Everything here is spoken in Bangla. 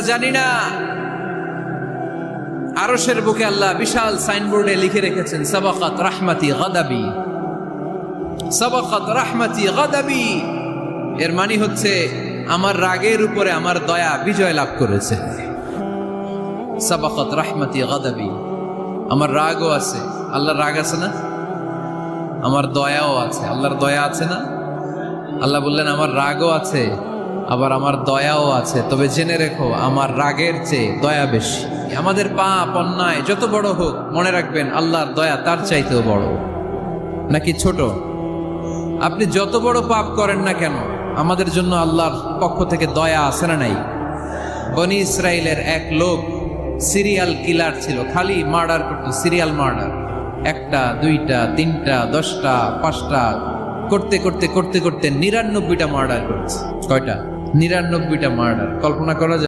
জানি না। আরশের বুকে আল্লাহ বিশাল সাইনবোর্ডে লিখে রেখেছেন সাবাকাত রাহমাতি গাদাবি, সাবাকাত রাহমাতি গাদাবি। এর মানে হচ্ছে আমার রাগের উপরে আমার দয়া বিজয় লাভ করেছে। সাবাকাত রাহমাতি গাদাবি, আমার রাগও আছে, আল্লাহর রাগ আছে না? আমার দয়াও আছে, আল্লাহর দয়া আছে না? আল্লাহ বললেন আমার রাগও আছে, আবার আমার দয়াও আছে, তবে জেনে রেখো আমার রাগের চেয়ে দয়া বেশি। আমাদের পাপ অন্যায় যত বড় হোক, মনে রাখবেন আল্লাহর দয়া তার চাইতেও বড়। নাকি ছোট? আপনি যত বড় পাপ করেন না কেন, আমাদের জন্য আল্লাহর পক্ষ থেকে দয়া আছে না নাই? বনি ইসরাইলের এক লোক সিরিয়াল কিলার ছিল, খালি মার্ডার করতো, সিরিয়াল মার্ডার। একটা, দুইটা, তিনটা, 10টা, 5টা করতে করতে করতে করতে 99টা মার্ডার করেছে। কয়টা? 99টা মার্ডার। কল্পনা করা যায়?